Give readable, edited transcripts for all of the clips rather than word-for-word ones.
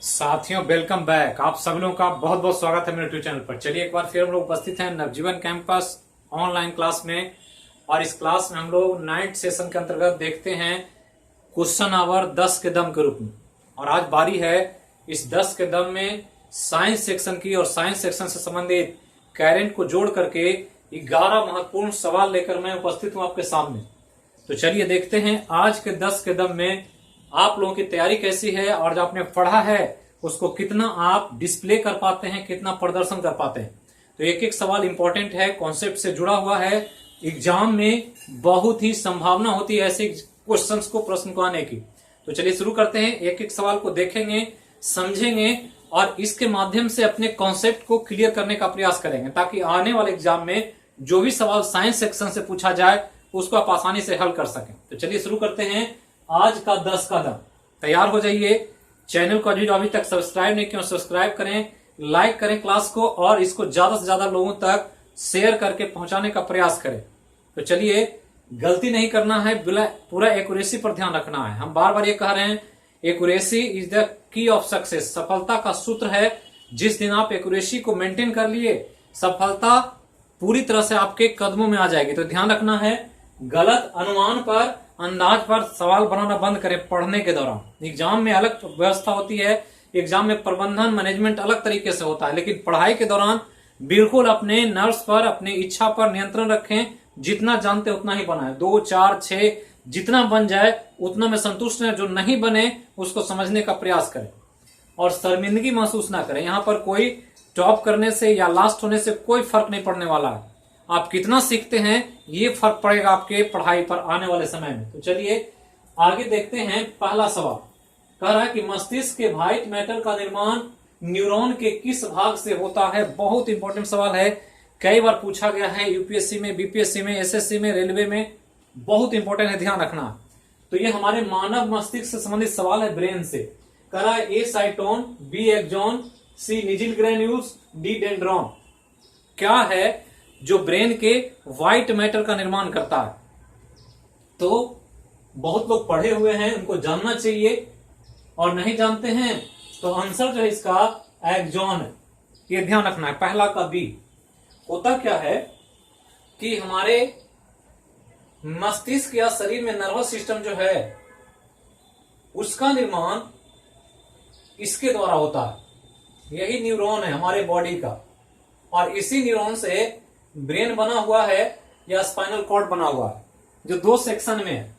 साथियों welcome back. आप सब लोगों का बहुत बहुत स्वागत है मेरे यूट्यूब चैनल पर। चलिए एक बार फिर हम लोग उपस्थित हैं नवजीवन कैंपस ऑनलाइन क्लास में। और इस क्लास में हम लोग नाइट सेशन के अंतर्गत देखते हैं क्वेश्चन आवर 10 के दम के रूप में। और आज बारी है इस 10 के दम में साइंस सेक्शन की। और साइंस सेक्शन से संबंधित कैरेंट को जोड़ करके 11 महत्वपूर्ण सवाल लेकर मैं उपस्थित हूं आपके सामने। तो चलिए देखते हैं आज के 10 के दम में आप लोगों की तैयारी कैसी है और जो आपने पढ़ा है उसको कितना आप डिस्प्ले कर पाते हैं, कितना प्रदर्शन कर पाते हैं। तो एक एक सवाल इंपॉर्टेंट है, कॉन्सेप्ट से जुड़ा हुआ है। एग्जाम में बहुत ही संभावना होती है ऐसे क्वेश्चंस को, प्रश्न को आने की। तो चलिए शुरू करते हैं। एक एक सवाल को देखेंगे, समझेंगे और इसके माध्यम से अपने कॉन्सेप्ट को क्लियर करने का प्रयास करेंगे, ताकि आने वाले एग्जाम में जो भी सवाल साइंस सेक्शन से पूछा जाए उसको आप आसानी से हल कर सकें। तो चलिए शुरू करते हैं आज का 10 का दम। तैयार हो जाइए। चैनल को अभी तक सब्सक्राइब नहीं किया, सब्सक्राइब करें, लाइक करें क्लास को और इसको ज्यादा से ज्यादा लोगों तक शेयर करके पहुंचाने का प्रयास करें। तो चलिए, गलती नहीं करना है, पूरा एक्यूरेसी पर ध्यान रखना है। हम बार बार ये कह रहे हैं, accuracy is the key of success. सफलता का सूत्र है। जिस दिन आप एक्यूरेसी को मेंटेन कर लिए, सफलता पूरी तरह से आपके कदमों में आ जाएगी। तो ध्यान रखना है, गलत अनुमान पर, अंदाज पर सवाल बनाना बंद करें। पढ़ने के दौरान एग्जाम में अलग व्यवस्था होती है, एग्जाम में प्रबंधन मैनेजमेंट अलग तरीके से होता है, लेकिन पढ़ाई के दौरान बिल्कुल अपने नर्व्स पर, अपने इच्छा पर नियंत्रण रखें। जितना जानते उतना ही बनाए, 2, 4, 6 जितना बन जाए उतना में संतुष्ट है। जो नहीं बने उसको समझने का प्रयास करें और शर्मिंदगी महसूस ना करें। यहाँ पर कोई टॉप करने से या लास्ट होने से कोई फर्क नहीं पड़ने वाला है। आप कितना सीखते हैं ये फर्क पड़ेगा आपके पढ़ाई पर आने वाले समय में। तो चलिए आगे देखते हैं। पहला सवाल कह रहा है कि मस्तिष्क के व्हाइट मैटर का निर्माण न्यूरॉन के किस भाग से होता है। बहुत इंपॉर्टेंट सवाल है, कई बार पूछा गया है यूपीएससी में, बीपीएससी में, एसएससी में, रेलवे में। बहुत इंपॉर्टेंट है, ध्यान रखना। तो ये हमारे मानव मस्तिष्क से संबंधित सवाल है, ब्रेन से। कह रहा है ए साइटोन, बी एक्सॉन, सी निजिल ग्रेन्यूल्स, डी डेंड्रॉन। क्या है जो ब्रेन के व्हाइट मैटर का निर्माण करता है। तो बहुत लोग पढ़े हुए हैं, उनको जानना चाहिए, और नहीं जानते हैं तो आंसर जो है इसका एक्सॉन है। ये ध्यान रखना है। पहला का बी। होता क्या है कि हमारे मस्तिष्क या शरीर में नर्वस सिस्टम जो है उसका निर्माण इसके द्वारा होता है। यही न्यूरॉन है हमारे बॉडी का, और इसी न्यूरॉन से ब्रेन बना हुआ है या स्पाइनल कॉर्ड बना हुआ है, जो 2 सेक्शन में है।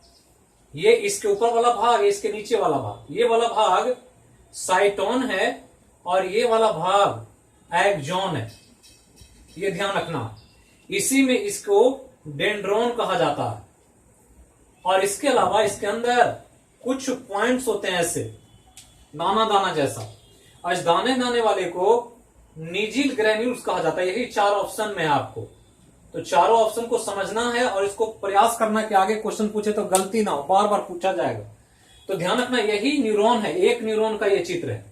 ये इसके ऊपर वाला भाग, इसके नीचे वाला भाग। ये वाला भाग साइटोन है और ये वाला भाग एक्सॉन है। ये ध्यान रखना। इसी में इसको डेंड्रॉन कहा जाता है। और इसके अलावा इसके अंदर कुछ पॉइंट्स होते हैं ऐसे दाना दाना जैसा, और इस दाने दाने वाले को निजिल ग्रेन्यूल्स कहा जाता है। यही 4 ऑप्शन में है आपको। तो चारों ऑप्शन को समझना है और इसको प्रयास करना कि आगे क्वेश्चन पूछे तो गलती ना हो, बार बार पूछा जाएगा। तो ध्यान रखना, यही न्यूरॉन है। एक न्यूरॉन का ये चित्र है,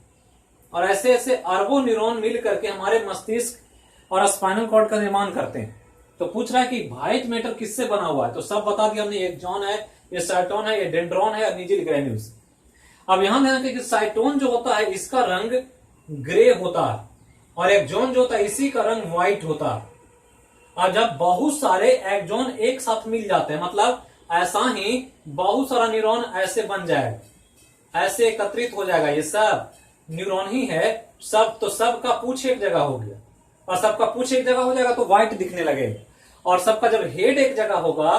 और ऐसे ऐसे अरबों न्यूरॉन मिल करके हमारे मस्तिष्क और स्पाइनल कॉर्ड का निर्माण करते हैं। तो पूछ रहा है कि व्हाइट मैटर किससे बना हुआ है। तो सब बता दिया हमने, एक्सॉन है, ये साइटोन है, ये डेंड्रॉन है और निजिल ग्रेन्यूल्स। अब यहां ध्यान रखें कि साइटोन जो होता है इसका रंग ग्रे होता है, और एक्सॉन जो होता है इसी का रंग व्हाइट होता है। और जब बहुत सारे एक्सॉन एक साथ मिल जाते हैं, मतलब ऐसा ही बहुत सारा न्यूरॉन ऐसे बन जाएगा, ऐसे एकत्रित हो जाएगा। ये सब न्यूरॉन ही है, सब तो सबका पूछ एक जगह हो गया, और सबका पूछ एक जगह हो जाएगा तो व्हाइट दिखने लगेगा। और सबका जब हेड एक जगह होगा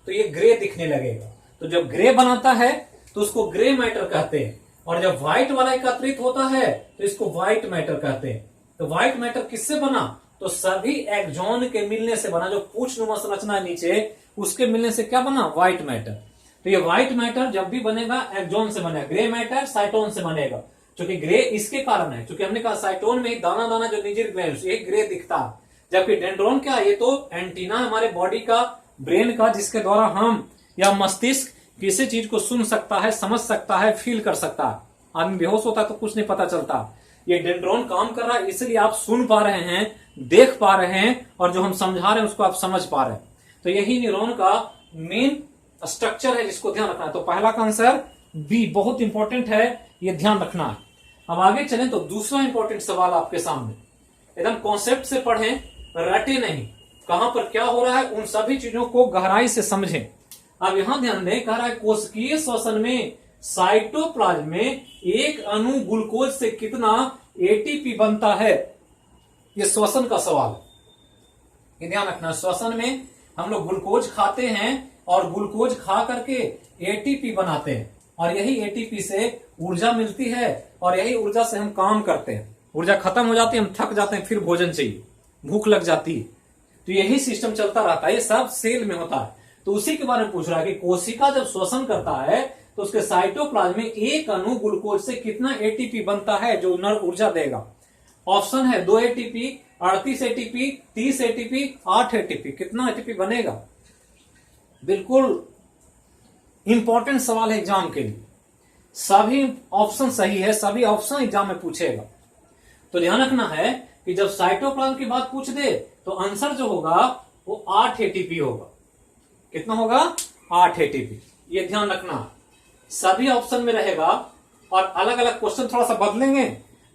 तो ये ग्रे दिखने लगेगा। तो जब ग्रे बनाता है तो उसको ग्रे मैटर कहते हैं, और जब व्हाइट वाला एकत्रित होता है तो इसको व्हाइट मैटर कहते हैं। तो व्हाइट मैटर किससे बना, तो सभी एक्सॉन के मिलने से बना। जो पूछनुमा संरचना है नीचे, उसके मिलने से क्या बना, व्हाइट मैटर। तो ये व्हाइट मैटर जब भी बनेगा एक्सॉन से बनेगा, ग्रे मैटर साइटोन से बनेगा। क्योंकि ग्रे इसके कारण है, क्योंकि हमने कहा साइटोन में दाना दाना जो निजिल ग्रेन्यूल्स, ये ग्रे दिखता है। जबकि डेंड्रॉन क्या है, ये तो एंटीना हमारे बॉडी का, ब्रेन का, जिसके द्वारा हम या मस्तिष्क किसी चीज को सुन सकता है, समझ सकता है, फील कर सकता है। आदमी बेहोश होता है तो कुछ नहीं पता चलता। ये डेंड्रॉन काम कर रहा है, इसलिए आप सुन पा रहे हैं, देख पा रहे हैं, और जो हम समझा रहे हैं उसको आप समझ पा रहे हैं। तो यही न्यूरॉन का मेन स्ट्रक्चर है जिसको ध्यान रखना है। तो पहला का आंसर बी बहुत इंपॉर्टेंट है, ये ध्यान रखना है। अब आगे चलें तो दूसरा इंपॉर्टेंट सवाल आपके सामने, एकदम कॉन्सेप्ट से पढ़ें, रटे नहीं, कहां पर क्या हो रहा है उन सभी चीजों को गहराई से समझें। अब यहां ध्यान दें, कह रहा है कोशिकीय श्वसन में साइटोप्लाज्म में एक अणु ग्लूकोज से कितना एटीपी बनता है। ये श्वसन का सवाल है, ये ध्यान रखना। श्वसन में हम लोग ग्लूकोज खाते हैं और ग्लूकोज खा करके एटीपी बनाते हैं और यही एटीपी से ऊर्जा मिलती है और यही ऊर्जा से हम काम करते हैं। ऊर्जा खत्म हो जाती है, हम थक जाते हैं, फिर भोजन चाहिए, भूख लग जाती है, तो यही सिस्टम चलता रहता है। ये सब सेल में होता है। तो उसी के बारे में पूछ रहा है कि कोशिका जब श्वसन करता है तो उसके साइटोप्लाज्म में एक अणु ग्लूकोज से कितना एटीपी बनता है जो ऊर्जा देगा। ऑप्शन है 2 एटीपी, 38 एटीपी, 30 एटीपी, 8 एटीपी। कितना एटीपी बनेगा? बिल्कुल इंपॉर्टेंट सवाल है एग्जाम के लिए। सभी ऑप्शन सही है, सभी ऑप्शन एग्जाम में पूछेगा। तो ध्यान रखना है कि जब साइटोप्लाज्म की बात पूछ दे तो आंसर जो होगा वो 8 एटीपी होगा। कितना होगा? 8 एटीपी। ये ध्यान रखना, सभी ऑप्शन में रहेगा और अलग अलग क्वेश्चन थोड़ा सा बदलेंगे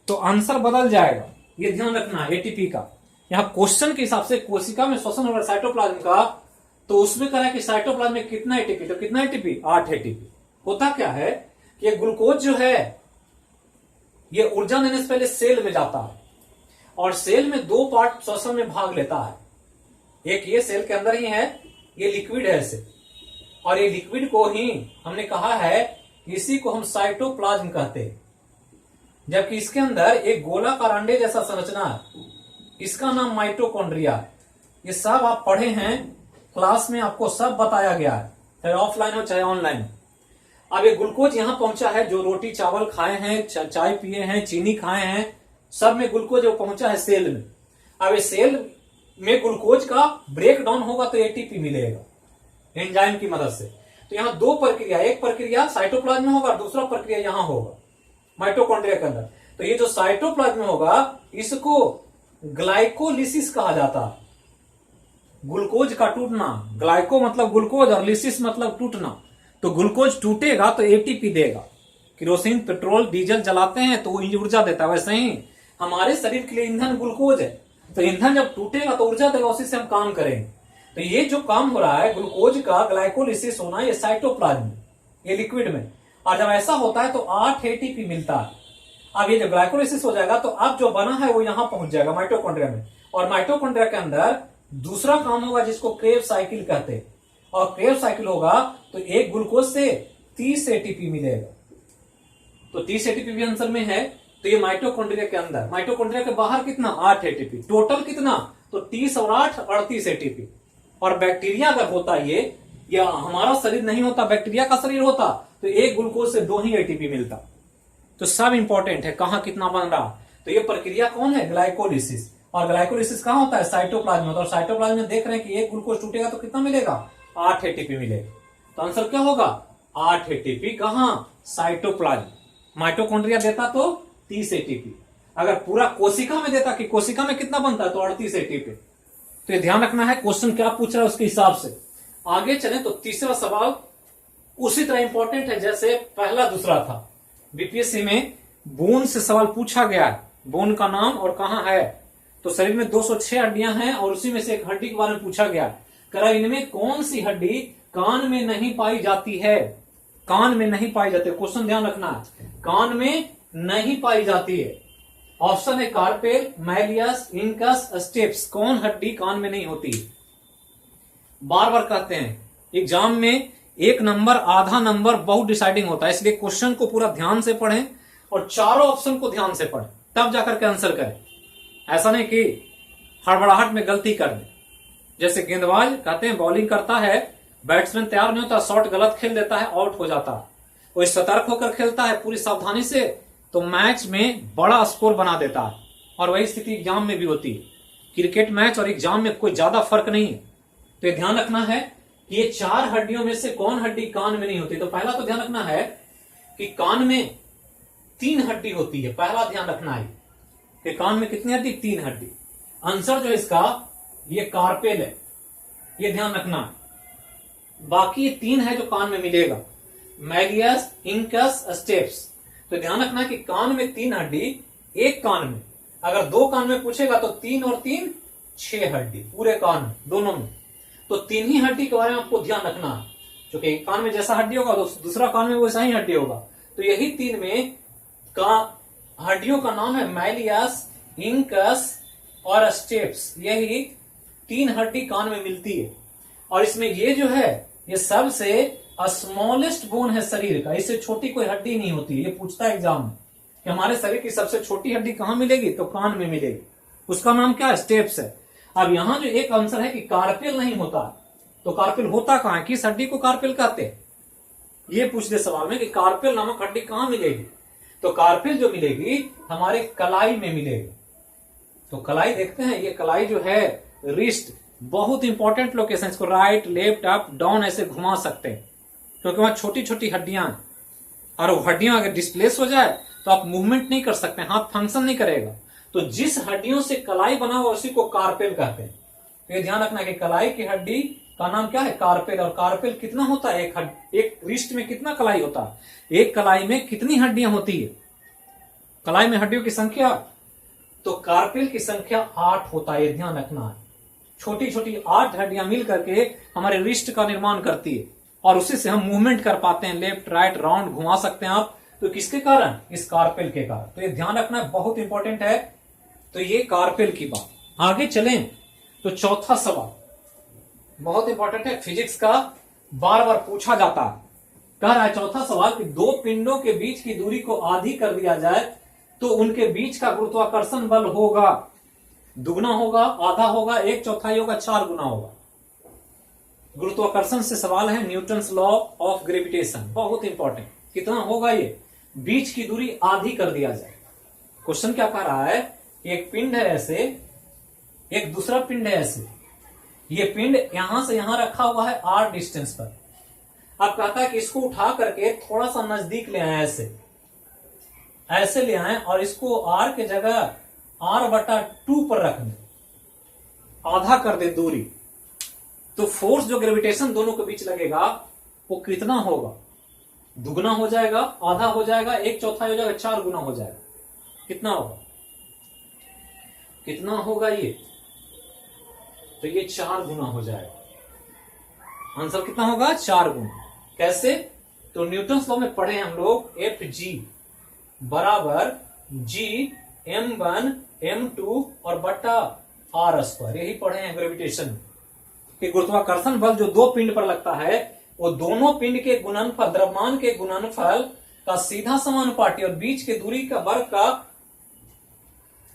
तो आंसर बदल जाएगा। ये ध्यान रखना एटीपी का। यहां क्वेश्चन के हिसाब से कोशिका में श्वसन होगा साइटोप्लाज्म का, तो उसमें कह रहा है कि साइटोप्लाज्म में कितना एटीपी, तो कितना एटीपी? 8 एटीपी। होता क्या है कि ये ग्लूकोज जो है ये ऊर्जा देने से पहले सेल में जाता है और सेल में 2 पार्ट श्वसन में भाग लेता है। एक ये सेल के अंदर ही है, ये लिक्विड है इसे, और ये लिक्विड को ही हमने कहा है इसी को हम साइटोप्लाज्म कहते हैं। जबकि इसके अंदर एक गोलाकार अंडे जैसा संरचना है, इसका नाम माइटोकॉन्ड्रिया है। ये सब आप पढ़े हैं क्लास में, आपको सब बताया गया है, चाहे ऑफलाइन हो चाहे ऑनलाइन। अब ये ग्लूकोज यहां पहुंचा है, जो रोटी चावल खाए हैं, चाय पिए हैं, चीनी खाए हैं, सब में ग्लूकोज पहुंचा है सेल में। अब इस सेल में ग्लूकोज का ब्रेक डाउन होगा तो एटीपी मिलेगा एंजाइम की मदद से। तो यहाँ 2 प्रक्रिया, एक प्रक्रिया साइटोप्लाज्म में होगा और दूसरा प्रक्रिया यहां होगा माइटोकॉन्ड्रिया के अंदर। तो ये जो साइटोप्लाज्म में होगा इसको ग्लाइकोलिसिस कहा जाता है। ग्लूकोज का टूटना, ग्लाइको मतलब ग्लूकोज और लिसिस मतलब टूटना। तो ग्लूकोज टूटेगा तो एटीपी देगा। केरोसिन, पेट्रोल, डीजल जलाते हैं तो ऊर्जा देता है, वैसे ही हमारे शरीर के लिए ईंधन ग्लूकोज है। तो ईंधन जब टूटेगा तो ऊर्जा देगा, उसी से हम काम करेंगे। तो ये जो काम हो रहा है ग्लूकोज का ग्लाइकोलिसिस होना, ये साइटोप्लाज्म, ये लिक्विड में, और जब ऐसा होता है तो 8 एटीपी मिलता है। अब ये जब ग्लाइकोलिसिस हो जाएगा तो अब जो बना है वो यहां पहुंच जाएगा माइटोकॉन्ड्रिया में, और माइटोकॉन्ड्रिया के अंदर दूसरा काम होगा जिसको क्रेब्स साइकिल कहते हैं। और क्रेब्स साइकिल होगा तो एक ग्लूकोज से 30 एटीपी मिलेगा। तो 30 एटीपी भी आंसर में है। तो ये माइटोकॉन्ड्रिया के अंदर, माइटोकॉन्ड्रिया के बाहर कितना? 8 एटीपी। टोटल कितना? तो 30 और 8 38 एटीपी। और बैक्टीरिया अगर होता ये, या हमारा शरीर नहीं होता, बैक्टीरिया का शरीर होता, तो एक ग्लूकोज से 2 ही एटीपी मिलता। तो सब इंपॉर्टेंट है, कहां कितना बन रहा। तो ये प्रक्रिया कौन है? ग्लाइकोलिसिस। और ग्लाइकोलिसिस कहां होता है? साइटोप्लाज्म में। और साइटोप्लाज्म में देख रहे हैं कि एक ग्लूकोज टूटेगा तो कितना मिलेगा? 8 एटीपी मिलेगा। तो आंसर क्या होगा? 8 एटीपी। कहां? साइटोप्लाज्म। माइटोकॉन्ड्रिया देता तो 30 एटीपी। अगर पूरा कोशिका में देता कि कोशिका में कितना बनता है, तो 38 एटीपी। तो ये ध्यान रखना है, क्वेश्चन क्या पूछ रहा है उसके हिसाब से। आगे चले तो तीसरा सवाल उसी तरह इंपॉर्टेंट है जैसे पहला दूसरा था। बीपीएससी में बोन से सवाल पूछा गया है, बोन का नाम और कहां है। तो शरीर में 206 हड्डियां हैं और उसी में से एक हड्डी के बारे में पूछा गया है। कह इनमें कौन सी हड्डी कान में नहीं पाई जाती है? कान में नहीं पाई जाती है, क्वेश्चन ध्यान रखना है, कान में नहीं पाई जाती है। ऑप्शन है कार्पेल, मैलियस, इंकस, स्टेप्स। कौन हड्डी कान में नहीं होती? बार बार कहते हैं एग्जाम में 1 नंबर आधा नंबर बहुत डिसाइडिंग होता है, इसलिए क्वेश्चन को पूरा ध्यान से पढ़ें और चारों ऑप्शन को ध्यान से पढ़ें, तब जाकर के आंसर करें। ऐसा नहीं कि हड़बड़ाहट में गलती कर दे। जैसे गेंदबाज कहते हैं बॉलिंग करता है, बैट्समैन तैयार नहीं होता, शॉट गलत खेल देता है, आउट हो जाता है। वो सतर्क होकर खेलता है पूरी सावधानी से, तो मैच में बड़ा स्कोर बना देता है। और वही स्थिति एग्जाम में भी होती है। क्रिकेट मैच और एग्जाम में कोई ज्यादा फर्क नहीं है। तो ये ध्यान रखना है कि ये 4 हड्डियों में से कौन हड्डी कान में नहीं होती। तो पहला तो ध्यान रखना है कि कान में 3 हड्डी होती है। पहला ध्यान रखना है कि कान में कितनी हड्डी? 3 हड्डी। आंसर जो है इसका ये कार्पेल है, ये ध्यान रखना है। बाकी 3 है जो कान में मिलेगा, मैलियस, इंकस, स्टेप्स। तो ध्यान रखना कि कान में 3 हड्डी, एक कान में, अगर 2 कान में पूछेगा तो 3 और 3 6 हड्डी पूरे कान में, दोनों में। तो 3 ही हड्डी के बारे में आपको ध्यान रखना है, क्योंकि एक कान में जैसा हड्डी होगा तो दूसरा कान में वैसा ही हड्डी होगा। तो यही 3 में हड्डियों का नाम है मैलियस, इंकस और स्टेप्स। यही 3 हड्डी कान में मिलती है। और इसमें ये जो है ये सबसे स्मॉलेस्ट बोन है शरीर का, इससे छोटी कोई हड्डी नहीं होती। ये पूछता है एग्जाम में कि हमारे शरीर की सबसे छोटी हड्डी कहां मिलेगी, तो कान में मिलेगी। उसका नाम क्या है, स्टेप्स है। अब यहां जो एक आंसर है कि कार्पेल नहीं होता, तो कार्पेल होता कहां है, किस हड्डी को कार्पेल कहते हैं, ये पूछ दे सवाल में कि कार्पेल नामक हड्डी कहां मिलेगी। तो कार्पेल जो मिलेगी हमारे कलाई में मिलेगी। तो कलाई देखते हैं, ये कलाई जो है रिस्ट, बहुत इंपॉर्टेंट लोकेशन, इसको राइट लेफ्ट अप डाउन ऐसे घुमा सकते हैं, क्योंकि वहां छोटी छोटी हड्डियां हैं। और वो हड्डियां अगर डिस्प्लेस हो जाए तो आप मूवमेंट नहीं कर सकते, हाथ फंक्शन नहीं करेगा। तो जिस हड्डियों से कलाई बना हुआ उसी को कार्पेल कहते हैं। तो ये ध्यान रखना कि कलाई की हड्डी का नाम क्या है, कार्पेल। और कार्पेल कितना होता है, एक रिस्ट में कितना कलाई होता है, एक कलाई में कितनी हड्डियां होती है, कलाई में हड्डियों की संख्या, तो कार्पेल की संख्या 8 होता है। ध्यान रखना है, छोटी छोटी 8 हड्डियां मिल करके हमारे रिस्ट का निर्माण करती है, और उसी से हम मूवमेंट कर पाते हैं, लेफ्ट राइट राउंड घुमा सकते हैं आप। तो किसके कारण, इस कार्पेल के कारण। तो ये ध्यान रखना बहुत इंपॉर्टेंट है। तो ये कार्पेल की बात। आगे चलें तो चौथा सवाल बहुत इंपॉर्टेंट है, फिजिक्स का, बार बार पूछा जाता है। कह रहा है चौथा सवाल कि 2 पिंडों के बीच की दूरी को आधी कर दिया जाए तो उनके बीच का गुरुत्वाकर्षण बल होगा, दुगना होगा, आधा होगा, 1/4 होगा, 4 गुना होगा। गुरुत्वाकर्षण से सवाल है, न्यूटन्स लॉ ऑफ ग्रेविटेशन, बहुत इंपॉर्टेंट। कितना होगा ये, बीच की दूरी आधी कर दिया जाए। क्वेश्चन क्या कह रहा है, एक पिंड है ऐसे, एक दूसरा पिंड है ऐसे, ये पिंड यहां से यहां रखा हुआ है r डिस्टेंस पर। अब कहता है कि इसको उठा करके थोड़ा सा नजदीक ले आए, ऐसे ले आए, और इसको r के जगह r/2 पर रख दे, आधा कर दे दूरी। तो फोर्स जो ग्रेविटेशन दोनों के बीच लगेगा वो कितना होगा, दुगना हो जाएगा, आधा हो जाएगा, 1/4 हो जाएगा, 4 गुना हो जाएगा। कितना होगा, कितना होगा ये, तो ये 4 गुना हो जाएगा। आंसर कितना होगा, 4 गुना। कैसे, तो न्यूटन्स लॉ में पढ़े हम लोग, Fg बराबर G m1 m2 और बटा r², यही पढ़े हैं ग्रेविटेशन कि गुरुत्वाकर्षण बल जो 2 पिंड पर लगता है वो दोनों पिंड के गुणनफल, द्रव्यमान के गुणनफल का सीधा समानुपाती, और बीच के दूरी का वर्ग का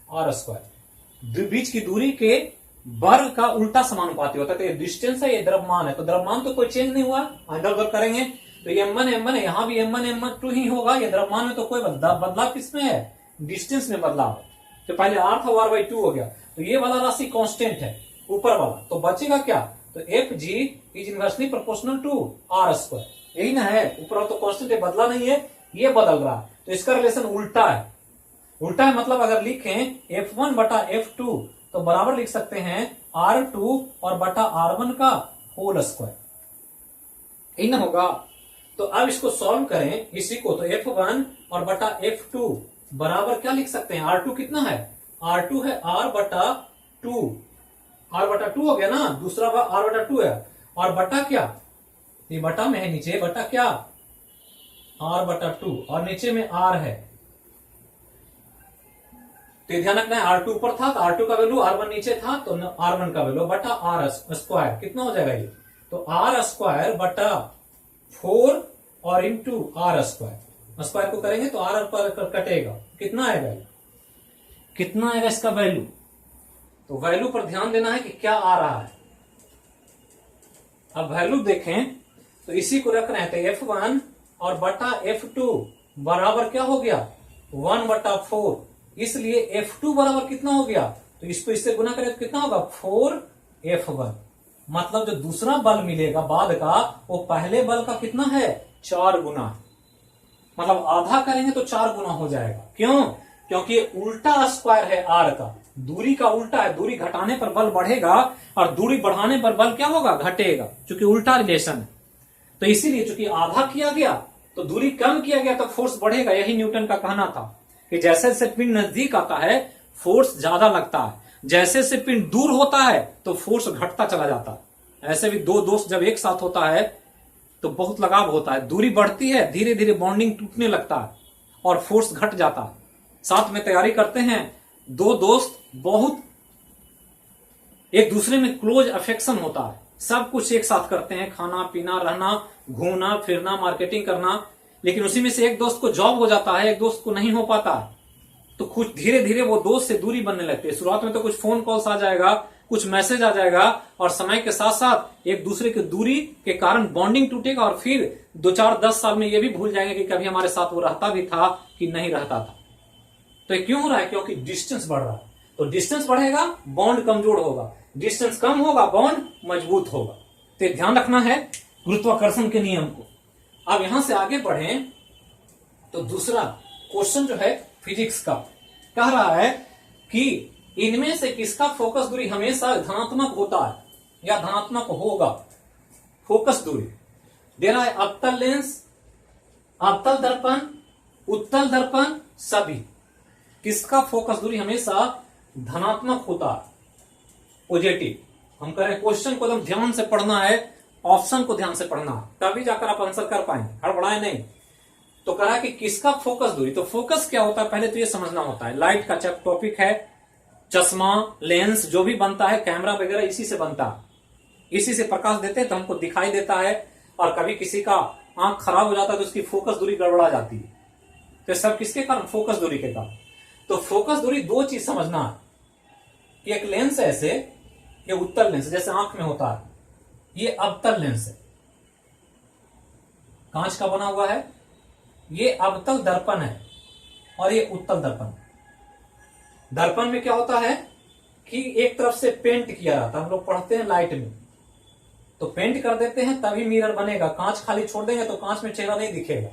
r², बीच की दूरी के वर्ग का उल्टा समानुपाती होता है। तो ये डिस्टेंस है, ये द्रव्यमान है, तो द्रव्यमान तो कोई चेंज नहीं हुआ, इधर उधर करेंगे तो ये m1 m1 है, यहां भी m1 m2 ही होगा। ये द्रव्यमान में तो कोई बदलाव किसमें है, डिस्टेंस में बदलाव है। तो पहले r था, वो r/2 हो गया, तो ये वाला राशि कांस्टेंट है ऊपर वाला, तो बचेगा क्या, तो Fg is inversely proportional to r², यही ना है, ऊपर तो कांस्टेंट है, बदला नहीं है, ये बदल रहा है। तो इसका रिलेशन उल्टा है, उल्टा है मतलब अगर लिखें F1 बटा F2 तो बराबर लिख सकते हैं R2 और बटा R1 का होल स्क्वायर, यही ना होगा। तो अब इसको सॉल्व करें इसी को, तो F1 और बटा F2 बराबर क्या लिख सकते हैं, R2 कितना है, R2 है R/2, R/2 हो गया ना, दूसरा भाग R/2 है, और बटा क्या, ये बटा में है नीचे, बटा क्या R/2, और नीचे में R है। तो ध्यान रखना है, R2 ऊपर था तो R2 का वैल्यू, R1 नीचे था तो R1 का वैल्यू बटा R² कितना हो जाएगा ये, तो R² बटा 4 और इंटू R², स्क्वायर को करेंगे तो R कटेगा, कितना आएगा ये, कितना आएगा इसका वैल्यू। तो वैल्यू पर ध्यान देना है कि क्या आ रहा है। अब वैल्यू देखें तो इसी को रख रहे हैं, तो F1 और बटा F2 बराबर क्या हो गया, 1/4, इसलिए F2 बराबर कितना हो गया, तो इसको इससे गुना करें तो कितना होगा 4F1, मतलब जो दूसरा बल मिलेगा बाद का वो पहले बल का कितना है, 4 गुना, मतलब आधा करेंगे तो 4 गुना हो जाएगा। क्यों, क्योंकि उल्टा स्क्वायर है R का, दूरी का उल्टा है, दूरी घटाने पर बल बढ़ेगा और दूरी बढ़ाने पर बल क्या होगा, घटेगा, क्योंकि उल्टा रिलेशन है। तो इसीलिए चूंकि आधा किया गया तो दूरी कम किया गया तो फोर्स बढ़ेगा। यही न्यूटन का कहना था कि जैसे जैसे पिंड नजदीक आता है फोर्स ज्यादा लगता है, जैसे जैसे पिंड दूर होता है तो फोर्स घटता चला जाता है। ऐसे भी दो दोस्त जब एक साथ होता है तो बहुत लगाव होता है, दूरी बढ़ती है, धीरे धीरे बॉन्डिंग टूटने लगता है और फोर्स घट जाता है। साथ में तैयारी करते हैं, दो दोस्त बहुत एक दूसरे में क्लोज अफेक्शन होता है, सब कुछ एक साथ करते हैं, खाना पीना, रहना, घूमना फिरना, मार्केटिंग करना, लेकिन उसी में से एक दोस्त को जॉब हो जाता है, एक दोस्त को नहीं हो पाता, तो कुछ धीरे धीरे वो दोस्त से दूरी बनने लगती है। शुरुआत में तो कुछ फोन कॉल्स आ जाएगा, कुछ मैसेज आ जाएगा और समय के साथ साथ एक दूसरे की दूरी के कारण बॉन्डिंग टूटेगा और फिर 2-4-10 साल में ये भी भूल जाएंगे कि कभी हमारे साथ वो रहता भी था कि नहीं रहता था। तो ये क्यों हो रहा है? क्योंकि डिस्टेंस बढ़ रहा है। तो डिस्टेंस बढ़ेगा, बॉन्ड कमजोर होगा, डिस्टेंस कम होगा, बॉन्ड मजबूत होगा। तो ये ध्यान रखना है गुरुत्वाकर्षण के नियम को। अब यहां से आगे बढ़े तो दूसरा क्वेश्चन जो है फिजिक्स का कह रहा है कि इनमें से किसका फोकस दूरी हमेशा धनात्मक होता है या धनात्मक होगा? फोकस दूरी दे रहा है अवतल लेंस, अवतल दर्पण, उत्तल दर्पण, सभी। किसका फोकस दूरी हमेशा धनात्मक होता है? पॉजिटिव। हम कह रहे हैं क्वेश्चन को एकदम ध्यान से पढ़ना है, ऑप्शन को ध्यान से पढ़ना है, तभी जाकर आप आंसर कर पाएंगे, हड़बड़ाए नहीं। तो कह रहा है कि किसका फोकस दूरी, तो फोकस क्या होता है पहले तो ये समझना होता है। लाइट का टॉपिक है, चश्मा, लेंस जो भी बनता है, कैमरा वगैरह इसी से बनता है, इसी से प्रकाश देते हैं तो हमको दिखाई देता है। और कभी किसी का आंख खराब हो जाता है तो उसकी फोकस दूरी गड़बड़ा जाती है। तो सब किसके कारण? फोकस दूरी के कारण। तो फोकस दूरी दो चीज समझना है कि एक लेंस है ऐसे, ये उत्तल लेंस जैसे आंख में होता है, ये अवतल लेंस है, कांच का बना हुआ है, ये अवतल दर्पण है और ये उत्तल दर्पण। दर्पण में क्या होता है कि एक तरफ से पेंट किया जाता है, हम लोग पढ़ते हैं लाइट में, तो पेंट कर देते हैं तभी मिरर बनेगा। कांच खाली छोड़ देंगे तो कांच में चेहरा नहीं दिखेगा,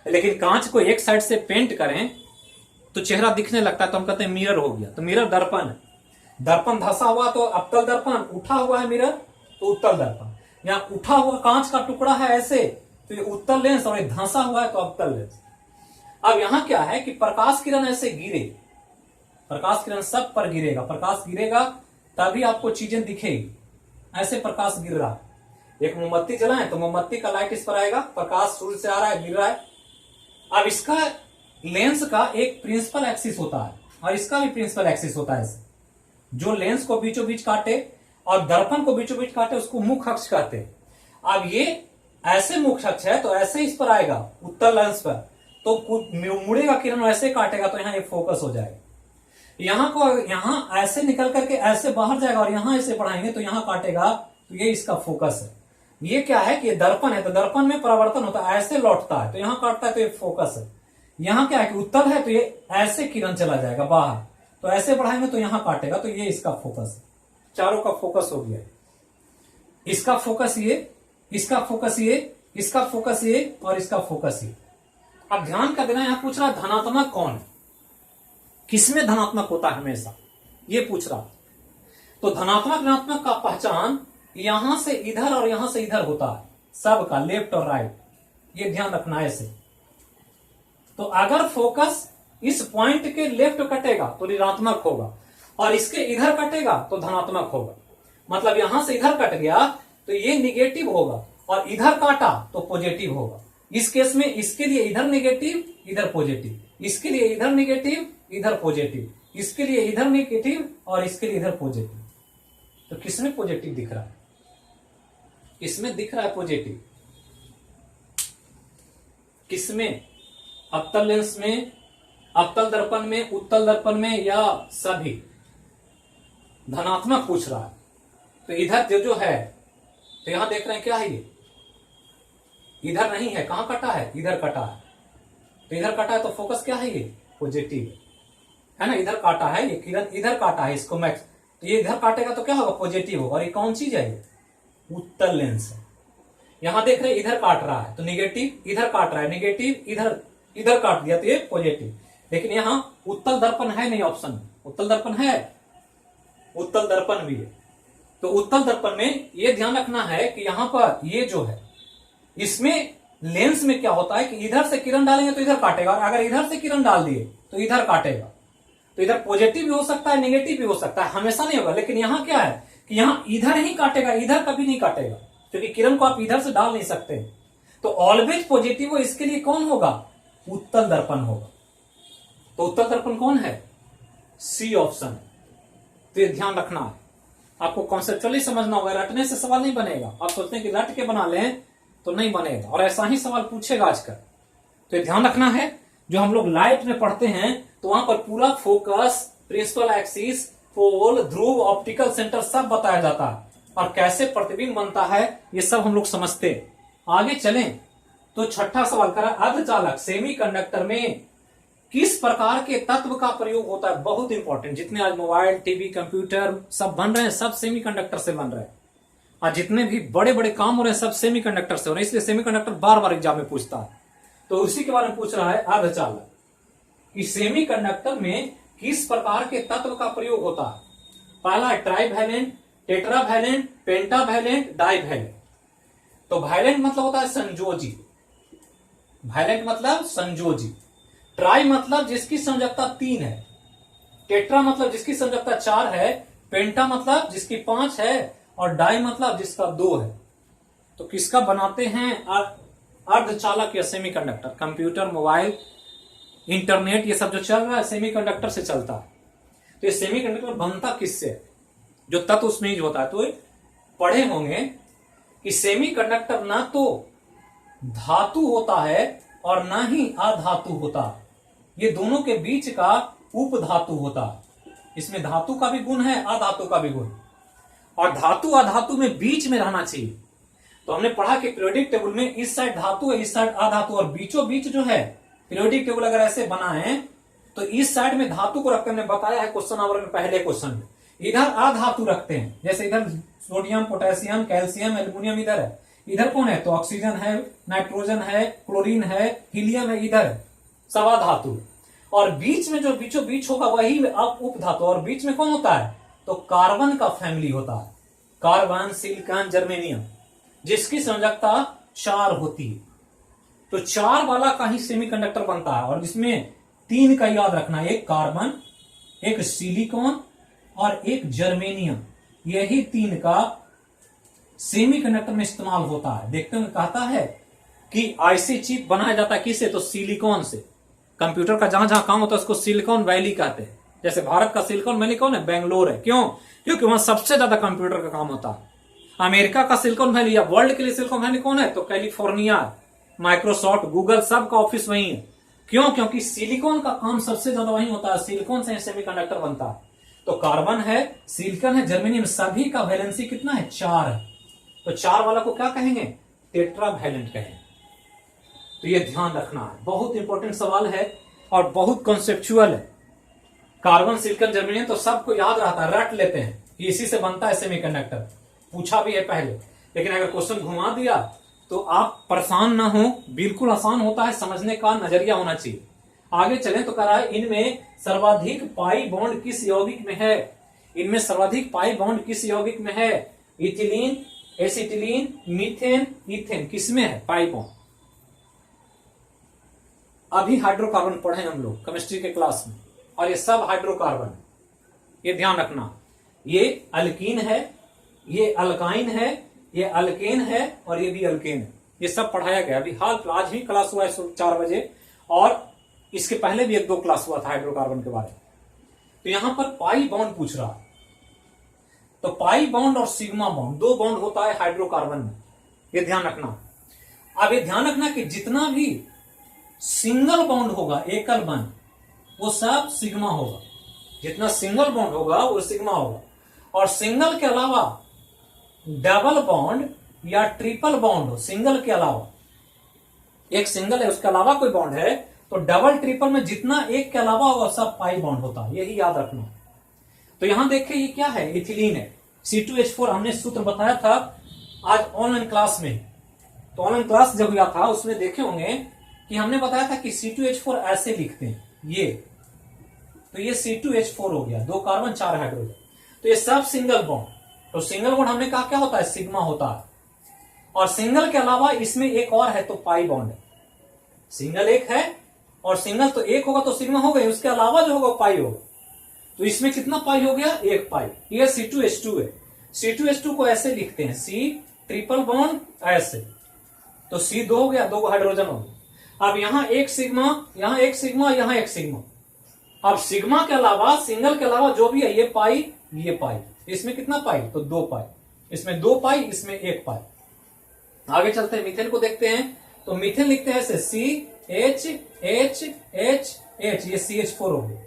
लेकिन कांच को एक साइड से पेंट करें तो चेहरा दिखने लगता है, तो हम कहते हैं मिरर हो गया। तो मिरर दर्पण है, दर्पण धंसा हुआ तो अवतल दर्पण, उठा हुआ है मिरर तो उत्तल दर्पण। यहाँ उठा हुआ कांच का टुकड़ा है ऐसे तो ये उत्तल लेंस, और ये धंसा हुआ है तो अवतल लेंस। अब यहां क्या है कि प्रकाश किरण ऐसे गिरे, प्रकाश किरण सब पर गिरेगा, प्रकाश गिरेगा तभी आपको चीजें दिखेगी। ऐसे प्रकाश गिर रहा है, एक मोमबत्ती जलाएं तो मोमबत्ती का लाइट इस पर आएगा, प्रकाश सूर्य से आ रहा है, गिर रहा है। अब इसका लेंस का एक प्रिंसिपल एक्सिस होता है और इसका भी प्रिंसिपल एक्सिस होता है, जो लेंस को बीचों बीच काटे और दर्पण को बीचों बीच काटे उसको मुख्य अक्ष कहते हैं। अब ये ऐसे मुख्य अक्ष है तो ऐसे इस पर आएगा उत्तल लेंस पर, तो मुड़ेगा किरण ऐसे काटेगा तो यहाँ ये फोकस हो जाएगा। यहां को यहां ऐसे निकल करके ऐसे बाहर जाएगा और यहां ऐसे बढ़ाएंगे तो यहां काटेगा, तो ये इसका फोकस है। ये क्या है कि ये दर्पण है तो दर्पण में परावर्तन होता है, ऐसे लौटता है तो यहां काटता है तो ये फोकस है। यहां क्या है कि उत्तल है तो ये ऐसे किरण चला जाएगा बाहर, तो ऐसे बढ़ाएंगे तो यहां काटेगा, तो ये इसका फोकस है। चारों का फोकस हो गया, इसका फोकस ये, इसका फोकस ये, इसका फोकस ये और इसका फोकस ये। अब ध्यान का देना, यहां पूछ रहा धनात्मक कौन है, किसमें धनात्मक होता है हमेशा, ये पूछ रहा। तो धनात्मक ऋणात्मक का पहचान यहां से इधर और यहां से इधर होता है, सबका लेफ्ट और राइट, ये ध्यान रखना है इसे। तो अगर फोकस इस पॉइंट के लेफ्ट कटेगा तो ऋणात्मक होगा और इसके इधर कटेगा तो धनात्मक होगा। मतलब यहां से इधर कट गया तो ये निगेटिव होगा और इधर काटा तो पॉजिटिव होगा। इस केस में इसके लिए इधर नेगेटिव इधर पॉजिटिव, इसके लिए इधर नेगेटिव इधर पॉजिटिव, इसके लिए इधर नेगेटिव और इसके लिए इधर पॉजिटिव। तो किसमें पॉजिटिव दिख रहा है? इसमें दिख रहा है पॉजिटिव। किसमें? अवतल लेंस में, अवतल दर्पण में, उत्तल दर्पण में या सभी? धनात्मक पूछ रहा है तो इधर जो है तो यहां देख रहे हैं क्या है, ये इधर नहीं है, कहां कटा है? इधर कटा है, तो इधर कटा है तो फोकस क्या है? ये पॉजिटिव है ना। इधर काटा है ये किरण, इधर काटा है इसको मैक्स, तो ये इधर काटेगा तो क्या होगा? पॉजिटिव होगा। और ये कौन चीज है? ये उत्तल लेंस है। यहां देख रहे हैं इधर काट रहा है तो निगेटिव, इधर काट रहा है निगेटिव, इधर इधर काट दिया तो ये पॉजिटिव। लेकिन यहां उत्तल दर्पण है नहीं ऑप्शन में, उत्तल दर्पण है, उत्तल दर्पण भी है। तो उत्तल दर्पण में ये ध्यान रखना है कि यहां पर ये जो है इसमें लेंस में क्या होता है कि इधर से किरण डालेंगे तो इधर काटेगा, और अगर इधर से किरण डाल दिए तो इधर काटेगा। तो इधर पॉजिटिव भी हो सकता है, नेगेटिव भी हो सकता है, हमेशा नहीं होगा। लेकिन यहां क्या है कि यहां इधर ही काटेगा, इधर कभी नहीं काटेगा, क्योंकि किरण को आप इधर से डाल नहीं सकते। तो ऑलवेज पॉजिटिव हो, इसके लिए कौन होगा? उत्तल दर्पण होगा। तो उत्तल दर्पण कौन है? C option. तो ये ध्यान रखना है, आपको कॉन्सेप्चुअली समझना होगा, रटने से सवाल नहीं बनेगा। आप सोचते हैं कि रट के बना लें तो नहीं बनेगा, और ऐसा ही सवाल पूछेगा आजकल। तो ये ध्यान रखना है। जो हम लोग लाइट में पढ़ते हैं तो वहां पर पूरा फोकस, प्रिंसिपल एक्सिस, पोल, ध्रुव, ऑप्टिकल सेंटर सब बताया जाता है, और कैसे प्रतिबिंब बनता है ये सब हम लोग समझते हैं। आगे चलें तो छठा सवाल करा, अर्धचालक सेमीकंडक्टर में किस प्रकार के तत्व का प्रयोग होता है? बहुत इंपॉर्टेंट। जितने आज मोबाइल, टीवी, कंप्यूटर सब बन रहे हैं, सब सेमीकंडक्टर से बन रहे हैं, और जितने भी बड़े बड़े काम हो रहे हैं सब सेमीकंडक्टर से हो रहे हैं। इसलिए सेमीकंडक्टर बार बार एग्जाम में पूछता है। तो उसी के बारे में पूछ रहा है अर्धचालक कि सेमीकंडक्टर में किस प्रकार के तत्व का प्रयोग होता है? पहला है ट्राइवैलेंट, टेट्रावैलेंट, पेंटावैलेंट, डाइवैलेंट। तो वैलेंट मतलब होता है संयोजी, वैलेंट मतलब संयोजी। ट्राई मतलब जिसकी संयोजकता 3 है, टेट्रा मतलब जिसकी संयोजकता 4 है, पेंटा मतलब जिसकी 5 है, और डाई मतलब जिसका 2 है। तो किसका बनाते हैं? अर्धचालक या सेमीकंडक्टर। कंप्यूटर, मोबाइल, इंटरनेट ये सब जो चल रहा है सेमीकंडक्टर से चलता है। तो ये सेमीकंडक्टर बनता किससे? जो तत्व उसमें यूज होता है। तो पढ़े होंगे कि सेमीकंडक्टर ना तो धातु होता है और ना ही अधातु होता है, ये दोनों के बीच का उपधातु होता है। इसमें धातु का भी गुण है, अधातु का भी गुण, और धातु अधातु में बीच में रहना चाहिए। तो हमने पढ़ा कि पीरियोडिक टेबल में इस साइड धातु है, इस साइड अधातु, और बीचों बीच जो है पीरियोडिक टेबल अगर ऐसे बना है तो इस साइड में धातु को रखते, हमने बताया है क्वेश्चन आवर में, पहले क्वेश्चन में। इधर अधातु रखते हैं, जैसे इधर सोडियम, पोटेशियम, कैल्शियम, एल्यूमिनियम इधर है। इधर कौन है? तो ऑक्सीजन है, नाइट्रोजन है, क्लोरीन है, हीलियम है, इधर सब अधातु। और बीच में जो बीचों बीच होगा वही उपधातु, और बीच में कौन होता है? तो कार्बन का फैमिली होता है, कार्बन, सिलिकॉन, जर्मेनियम, जिसकी संयोजकता 4 होती है। तो 4 वाला का ही सेमीकंडक्टर बनता है, और जिसमें 3 का याद रखना, एक कार्बन, एक सिलिकॉन और एक जर्मेनियम, यही 3 का सेमीकंडक्टर में इस्तेमाल होता है। देखते हैं, कहता है कि आईसी चिप बनाया जाता है किससे? तो सिलिकॉन से। कंप्यूटर का जहां जहां काम होता है उसको सिलिकॉन वैली कहते हैं। जैसे भारत का सिलिकॉन वैली कौन है? बेंगलोर है। क्यों? क्योंकि वहां सबसे ज्यादा कंप्यूटर का काम होता है। अमेरिका का सिलिकॉन वैली या वर्ल्ड के लिए सिलिकॉन वैली कौन है? तो कैलिफोर्निया, माइक्रोसॉफ्ट, गूगल, सबका ऑफिस वही है। क्यों? क्योंकि सिलिकॉन का काम सबसे ज्यादा वही होता है, सिलिकॉन से सेमीकंडक्टर बनता है। तो कार्बन है, सिलिकॉन है, जर्मेनियम, सभी का वैलेंसी कितना है? 4 है। तो 4 वाला को क्या कहेंगे? टेट्रावैलेंट कहेंगे। तो ये ध्यान रखना है, बहुत इंपॉर्टेंट सवाल है और बहुत कॉन्सेप्चुअल है। कार्बन, सिलिकॉन, जर्मेनियम तो सबको याद रहता है, रट लेते हैं कि इसी से बनता है सेमीकंडक्टर, पूछा भी है पहले। लेकिन अगर क्वेश्चन घुमा दिया तो आप परेशान ना हो, बिल्कुल आसान होता है, समझने का नजरिया होना चाहिए। आगे चलें तो कह रहा है इनमें सर्वाधिक पाई बॉन्ड किस यौगिक में है? इनमें सर्वाधिक पाई बॉन्ड किस यौगिक में है? इथिलीन, एसिटिलीन, मीथेन, ईथेन, किसमें है पाई बॉन्ड? अभी हाइड्रोकार्बन पढ़े हम लोग केमिस्ट्री के क्लास में, और ये सब हाइड्रोकार्बन है, ये ध्यान रखना। ये अल्कीन है, ये अल्काइन है, ये अल्केन है, और ये भी अल्केन है। ये सब पढ़ाया गया। अभी हाल आज ही क्लास हुआ है 4 बजे, और इसके पहले भी 1-2 क्लास हुआ था हाइड्रोकार्बन के बारे में। तो यहां पर पाई बॉन्ड पूछ रहा है। तो पाई बॉन्ड और सिग्मा बॉन्ड 2 बॉन्ड होता है हाइड्रोकार्बन में, ये ध्यान रखना। अब ये ध्यान रखना कि जितना भी सिंगल बॉन्ड होगा, एकल बॉन्ड, वो सब सिग्मा होगा। जितना सिंगल बॉन्ड होगा वो सिग्मा होगा। और सिंगल के अलावा डबल बॉन्ड या ट्रिपल बॉन्ड हो, सिंगल के अलावा, एक सिंगल है उसके अलावा कोई बॉन्ड है, तो डबल ट्रिपल में जितना एक के अलावा होगा सब पाई बॉन्ड होता है, यही याद रखना। तो यहां देखिए ये क्या है? इथिलीन है, C2H4। हमने सूत्र बताया था आज ऑनलाइन क्लास में। तो ऑनलाइन क्लास जब हुआ था उसमें देखे होंगे कि हमने बताया था कि C2H4 ऐसे लिखते हैं, ये तो ये C2H4 हो गया, 2 कार्बन 4 हाइड्रोजन। तो ये सब सिंगल बॉन्ड। तो सिंगल बॉन्ड हमने कहा क्या होता है? सिग्मा होता है। और सिंगल के अलावा इसमें एक और है तो पाई बॉन्ड है। सिंगल एक है और सिंगल तो एक होगा तो सिग्मा हो गई, उसके अलावा जो होगा पाई होगा। तो इसमें कितना पाई हो गया? एक पाई। ये C2H2 है। C2H2 को ऐसे लिखते हैं C ट्रिपल बॉन्ड ऐसे, तो C दो हो गया, दो हाइड्रोजन हो गया। अब यहां एक सिग्मा, यहां एक सिग्मा, यहां एक सिग्मा। अब सिग्मा के अलावा, सिंगल के अलावा जो भी है, ये पाई, ये पाई, इसमें कितना पाई? तो दो पाई। इसमें दो पाई, इसमें एक पाई। आगे चलते हैं, मीथेन को देखते हैं। तो मीथेन लिखते हैं ऐसे CH, ये CH4 हो गया।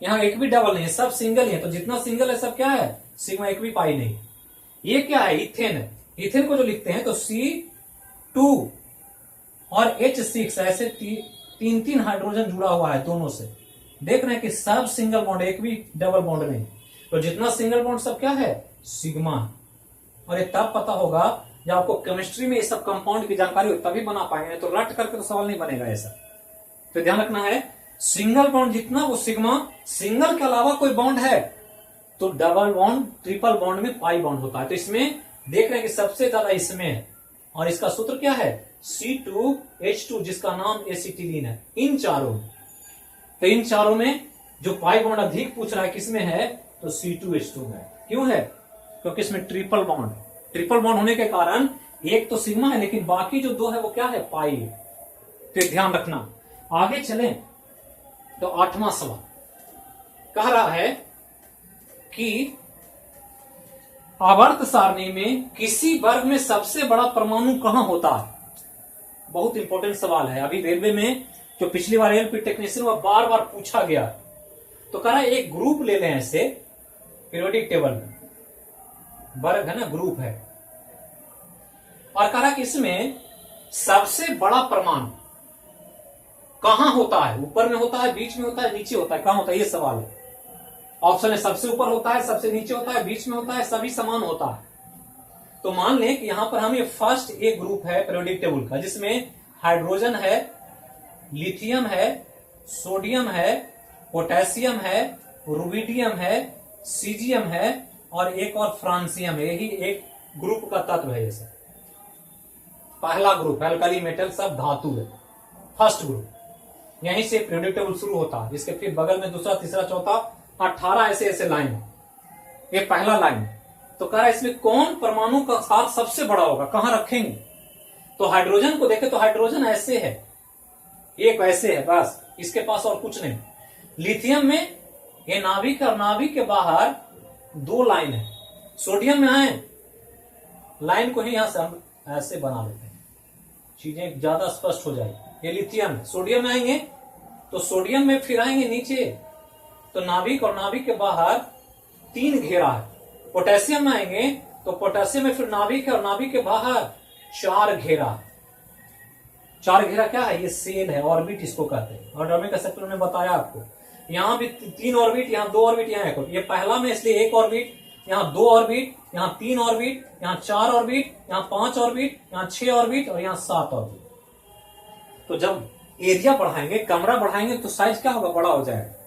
यहां एक भी डबल नहीं है, सब सिंगल ही है। तो जितना सिंगल है सब क्या है? सिग्मा, एक भी पाई नहीं। ये क्या है? इथेन है। इथेन को जो लिखते हैं तो C2 और H6 ऐसे तीन तीन हाइड्रोजन जुड़ा हुआ है दोनों से। देख रहे हैं कि सब सिंगल बॉन्ड, एक भी डबल बॉन्ड नहीं। तो जितना सिंगल बॉन्ड सब क्या है? सिग्मा। और ये तब पता होगा जब आपको केमिस्ट्री में ये सब कंपाउंड की जानकारी हो, तभी बना पाएंगे, तो रट करके तो सवाल नहीं बनेगा ऐसा। तो ध्यान रखना है, सिंगल बॉन्ड जितना वो सिग्मा। सिंगल के अलावा कोई बॉन्ड है तो डबल बॉन्ड, ट्रिपल बॉन्ड में पाई बॉन्ड होता है। तो इसमें देख रहे हैं कि सबसे ज्यादा इसमें है, और इसका सूत्र क्या है? C2H2, जिसका नाम एसिटिलीन है। इन चारों में, तो इन चारों में जो पाई बॉन्ड अधिक पूछ रहा है किसमें है? तो C2H2 में। क्यों है? क्योंकि इसमें ट्रिपल बॉन्ड, ट्रिपल बॉन्ड होने के कारण एक तो सिग्मा है, लेकिन बाकी जो दो है वो क्या है? पाई है। तो ध्यान रखना। आगे चलें तो 8वां सवाल कह रहा है कि आवर्त सारणी में किसी वर्ग में सबसे बड़ा परमाणु कहां होता है? बहुत इंपॉर्टेंट सवाल है। अभी रेलवे में जो पिछली बार एलपी टेक्नीशियन में बार बार पूछा गया। तो कह रहा है एक ग्रुप ले लें ऐसे पीरियोडिक टेबल में, वर्ग है ना, ग्रुप है, और कह रहा कि इसमें सबसे बड़ा परमाणु कहां होता है? ऊपर में होता है, बीच में होता है, नीचे होता है, कहां होता है? ये सवाल है। ऑप्शन है सबसे ऊपर होता है, सबसे नीचे होता है, बीच में होता है, सभी समान होता है। तो मान लें कि यहां पर हमें फर्स्ट एक ग्रुप है पीरियोडिक टेबल का, जिसमें हाइड्रोजन है, लिथियम है, सोडियम है, पोटेशियम है, रुबिडियम है, सीजियम है और एक और फ्रांसियम है। यही एक ग्रुप का तत्व है। जैसे पहला ग्रुप एल्काली मेटल, सब धातु है, फर्स्ट ग्रुप। यहीं से पीरियोडिक टेबल शुरू होता है, जिसके फिर बगल में दूसरा, तीसरा, चौथा, 18 ऐसे ऐसे लाइन। ये पहला लाइन। तो कह रहा है इसमें कौन परमाणु का साथ सबसे बड़ा होगा, कहां रखेंगे? तो हाइड्रोजन को देखें तो हाइड्रोजन ऐसे है, एक ऐसे है बस, इसके पास और कुछ नहीं। लिथियम में ये नाभिक और नाभिक के बाहर दो लाइन है। सोडियम में आए, लाइन को ही यहां से हम ऐसे बना लेते हैं, चीजें ज्यादा स्पष्ट हो जाएगी। ये लिथियम है। सोडियम में आएंगे तो सोडियम में फिर आएंगे नीचे, तो नाभिक और नाभिक के बाहर तीन घेरा है। पोटेशियम में आएंगे तो पोटेशियम में फिर नाभिक है और नाभिक के बाहर चार घेरा। चार घेरा क्या है? ये सेल है, ऑर्बिट इसको कहते हैं। और ऑर्बिट का सेक्टर में बताया आपको। यहां भी तीन ऑर्बिट, यहां दो ऑर्बिट, यहां एक ऑर्बिट। ये पहला में इसलिए एक ऑर्बिट, यहां दो ऑर्बिट, यहां तीन ऑर्बिट, यहां चार ऑर्बिट, यहां 5 ऑर्बिट, यहां 6 ऑर्बिट और यहां 7 ऑर्बिट। तो जब एरिया बढ़ाएंगे, कमरा बढ़ाएंगे, तो साइज क्या होगा? बड़ा हो जाएगा।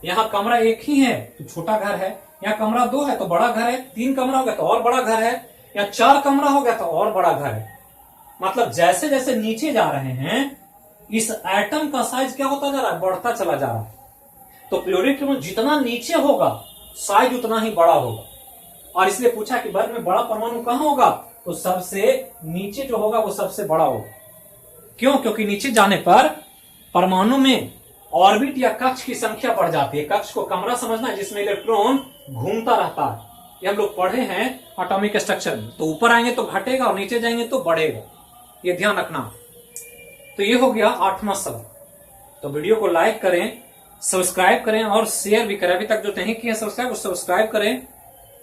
यहाँ कमरा एक ही है तो छोटा घर है, यहाँ कमरा 2 है तो बड़ा घर है, 3 कमरा हो गया तो और बड़ा घर है, या 4 कमरा हो गया तो और बड़ा घर है। मतलब जैसे जैसे नीचे जा रहे हैं, इस एटम का साइज क्या होता जा रहा है? बढ़ता चला जा रहा है। तो पीरियोडिक टेबल जितना नीचे होगा, साइज उतना ही बड़ा होगा। और इसलिए पूछा कि वर्ग में बड़ा परमाणु कहां होगा? तो सबसे नीचे जो होगा वो सबसे बड़ा होगा। क्यों? क्योंकि नीचे जाने पर परमाणु में ऑर्बिट या कक्ष की संख्या बढ़ जाती है। कक्ष को कमरा समझना है जिसमें इलेक्ट्रॉन घूमता रहता है। ये हम लोग पढ़े हैं एटॉमिक स्ट्रक्चर में। तो ऊपर आएंगे तो घटेगा और नीचे जाएंगे तो बढ़ेगा, ये ध्यान रखना। तो ये हो गया 8वां सवाल। तो वीडियो को लाइक करें, सब्सक्राइब करें और शेयर भी करें। अभी तक जो नहीं किया सब्सक्राइब, वो सब्सक्राइब करें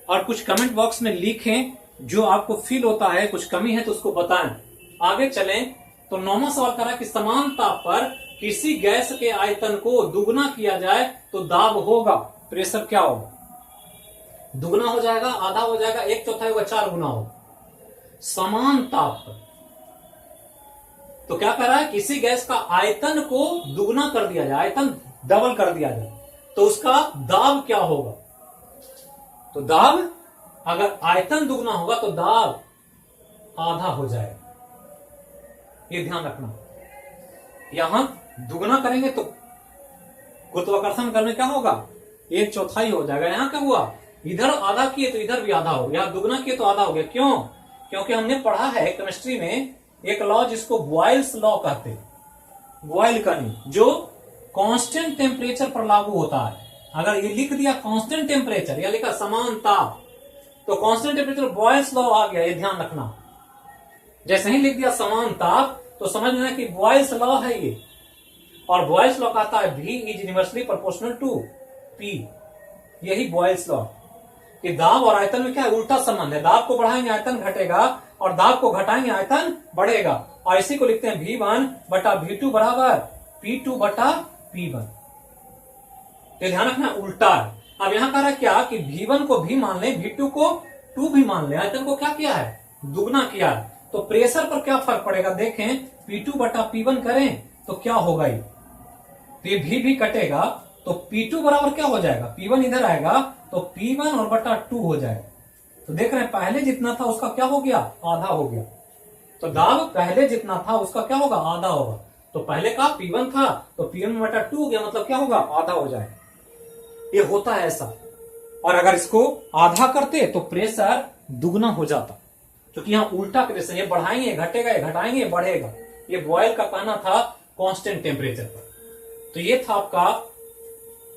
और कुछ कमेंट बॉक्स में लिखें जो आपको फील होता है, कुछ कमी है तो उसको बताएं। आगे चलें तो 9वां सवाल करा कि समान ताप पर किसी गैस के आयतन को दुगना किया जाए तो दाब होगा, प्रेशर क्या होगा? दुगना हो जाएगा, आधा हो जाएगा, 1/4 होगा, 4 गुना होगा। समान ताप पर तो क्या कर रहा है? किसी गैस का आयतन को दुगना कर दिया जाए, आयतन डबल कर दिया जाए, तो उसका दाब क्या होगा? तो दाब, अगर आयतन दुगना होगा तो दाब आधा हो जाएगा। ये ध्यान रखना, यहां दुगना करेंगे तो गुरुत्वाकर्षण करने क्या होगा, 1/4 हो जाएगा। यहां क्या हुआ, इधर आधा किए तो इधर भी आधा हो गया, दुगना किए तो आधा हो गया। क्यों? क्योंकि हमने पढ़ा है केमिस्ट्री में एक लॉ जिसको बॉयल्स लॉ कहते हैं, बॉयल का नहीं, जो कांस्टेंट टेम्परेचर पर लागू होता है। अगर ये लिख दिया कांस्टेंट टेम्परेचर या लिखा समान ताप, तो कांस्टेंट टेम्परेचर बॉयल्स लॉ आ गया, ये ध्यान रखना। जैसे ही लिख दिया समान ताप तो समझ लेना कि बॉयल्स लॉ है ये, और बॉयल्स लॉ कहता है V is universally proportional to P। यही बॉयल्स लॉ कि दाब और आयतन में क्या है, उल्टा संबंध है। दाब को बढ़ाएंगे आयतन घटेगा, और दाब को घटाएंगे आयतन बढ़ेगा। और इसी को लिखते हैं V1 बटा V2 बराबर P2 बटा P1। तो ध्यान रखना उल्टा है। अब यहां कह रहा है क्या कि V1 को भी मान ले, V2 को 2 भी मान ले, आयतन को क्या किया है, दुगना किया है। तो प्रेशर पर क्या फर्क पड़ेगा, देखें P2 बटा P1 करें तो क्या होगा, ये भी कटेगा तो P2 बराबर क्या हो जाएगा, P1 इधर आएगा तो P1 और बटा 2 हो जाएगा। तो देख रहे हैं पहले जितना था उसका क्या हो गया, आधा हो गया। तो दाब पहले जितना था उसका क्या होगा, आधा होगा। तो पहले का P1 था तो P1 बटा 2 हो गया, मतलब क्या होगा, आधा हो जाएगा। ये होता है ऐसा। और अगर इसको आधा करते तो प्रेशर दुगना हो जाता, क्योंकि यहां उल्टा प्रेशर, ये बढ़ाएंगे घटेगा, ये घटाएंगे बढ़ेगा। ये बॉयल का कहना था कांस्टेंट टेम्परेचर पर। तो ये था आपका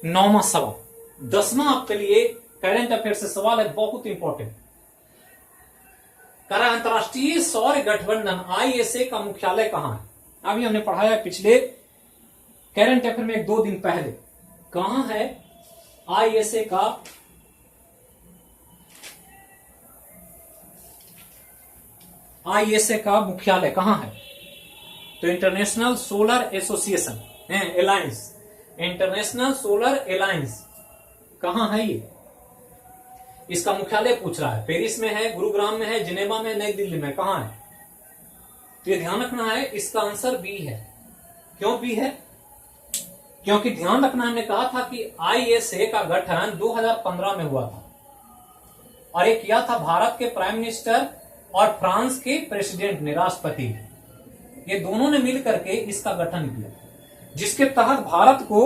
9वां सवाल। 10वां आपके लिए करंट अफेयर से सवाल है, बहुत इंपॉर्टेंट। कह रहा है अंतरराष्ट्रीय सौर गठबंधन ISA का मुख्यालय कहां है। अभी हमने पढ़ाया पिछले करंट अफेयर में 1-2 दिन पहले, कहां है ISA का, ISA का मुख्यालय कहां है। तो international solar association alliance, international solar alliance कहां है ये, इसका मुख्यालय पूछ रहा है। पेरिस में है, गुरुग्राम में है, जिनेवा में, नई दिल्ली में, कहां है। तो ये ध्यान रखना है, इसका आंसर बी है। क्यों बी है, क्योंकि ध्यान रखना, हमने कहा था कि ISA का गठन 2015 में हुआ था, और ये किया था भारत के प्राइम मिनिस्टर और फ्रांस के प्रेसिडेंट ने, राष्ट्रपति, ये दोनों ने मिलकर के इसका गठन किया, जिसके तहत भारत को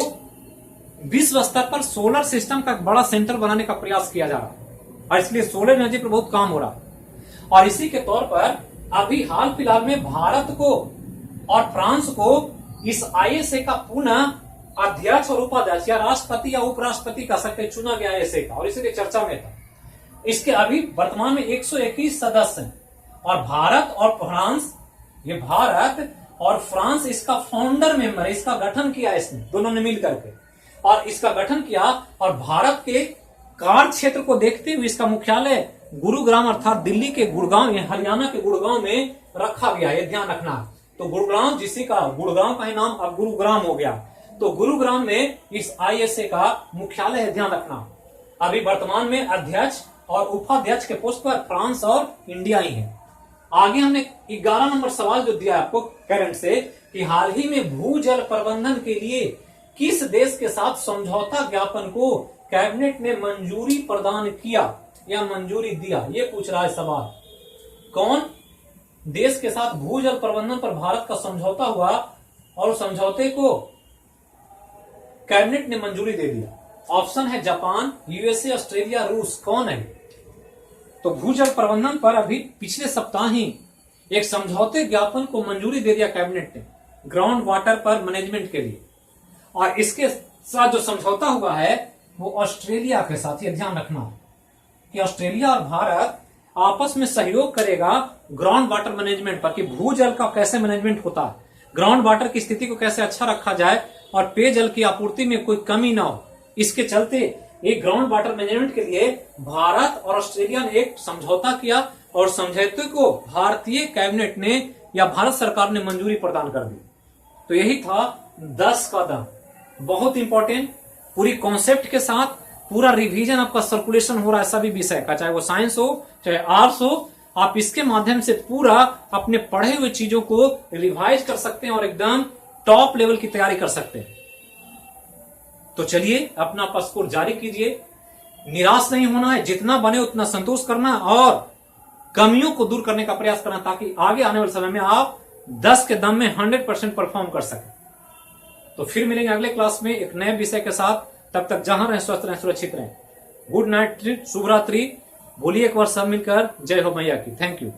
विश्व स्तर पर सोलर सिस्टम का बड़ा सेंटर बनाने का प्रयास किया जा रहा है, और इसलिए सोलर एनर्जी पर बहुत काम हो रहा है। और इसी के तौर पर अभी हाल फिलहाल में भारत को और फ्रांस को इस ISA का पुनः अध्यक्ष और उपाध्यक्ष या राष्ट्रपति या उपराष्ट्रपति कह सकते चुना गया ISA का, और इसीलिए चर्चा में था। इसके अभी वर्तमान में 121 सदस्य हैं, और भारत और फ्रांस, ये भारत और फ्रांस इसका फाउंडर मेंबर है, इसका गठन किया इसने, दोनों ने मिल करके और इसका गठन किया। और भारत के कार्य क्षेत्र को देखते हुए इसका मुख्यालय गुरुग्राम अर्थात दिल्ली के गुड़गांव, हरियाणा के गुड़गांव में रखा गया, ये ध्यान रखना। तो गुड़गांव, जिसी का गुड़गांव का ही नाम अब गुरुग्राम हो गया, तो गुरुग्राम में इस ISA का मुख्यालय है, ध्यान रखना। अभी वर्तमान में अध्यक्ष और उपाध्यक्ष के पोस्ट पर फ्रांस और इंडिया ही है। आगे हमने 11 नंबर सवाल जो दिया आपको करंट से, कि हाल ही में भूजल प्रबंधन के लिए किस देश के साथ समझौता ज्ञापन को कैबिनेट ने मंजूरी प्रदान किया या मंजूरी दिया, ये पूछ रहा है सवाल। कौन देश के साथ भूजल प्रबंधन पर भारत का समझौता हुआ और समझौते को कैबिनेट ने मंजूरी दे दिया। ऑप्शन है जापान, USA, ऑस्ट्रेलिया, रूस, कौन है। तो भूजल प्रबंधन पर अभी पिछले सप्ताह ही एक समझौते ज्ञापन को मंजूरी दे दिया कैबिनेट ने, ग्राउंड वाटर पर मैनेजमेंट के लिए। और इसके साथ जो समझौता हुआ है वो ऑस्ट्रेलिया के साथ, ये ध्यान रखना कि ऑस्ट्रेलिया और भारत आपस में सहयोग करेगा ग्राउंड वाटर मैनेजमेंट पर, कि भूजल का कैसे मैनेजमेंट होता है, ग्राउंड वाटर की स्थिति को कैसे अच्छा रखा जाए और पेयजल की आपूर्ति में कोई कमी ना हो। इसके चलते एक ग्राउंड वाटर मैनेजमेंट के लिए भारत और ऑस्ट्रेलिया ने एक समझौता किया, और समझौते को भारतीय कैबिनेट ने या भारत सरकार ने मंजूरी प्रदान कर दी। तो यही था 10 का दाम, बहुत इंपॉर्टेंट, पूरी कॉन्सेप्ट के साथ पूरा रिवीजन आपका सर्कुलेशन हो रहा है सभी विषय का, चाहे वो साइंस हो चाहे आर्ट्स हो। आप इसके माध्यम से पूरा अपने पढ़े हुए चीजों को रिवाइज कर सकते हैं और एकदम टॉप लेवल की तैयारी कर सकते हैं। तो चलिए अपना स्कोर जारी कीजिए, निराश नहीं होना है, जितना बने उतना संतोष करना, और कमियों को दूर करने का प्रयास करना, ताकि आगे आने वाले समय में आप 10 के दम में 100% परफॉर्म कर सकें। तो फिर मिलेंगे अगले क्लास में एक नए विषय के साथ। तब तक जहां रहें स्वस्थ रहें, सुरक्षित रहें। गुड नाइट, शुभ रात्रि। बोलिए एक बार सब मिलकर जय हो मैया की। Thank you.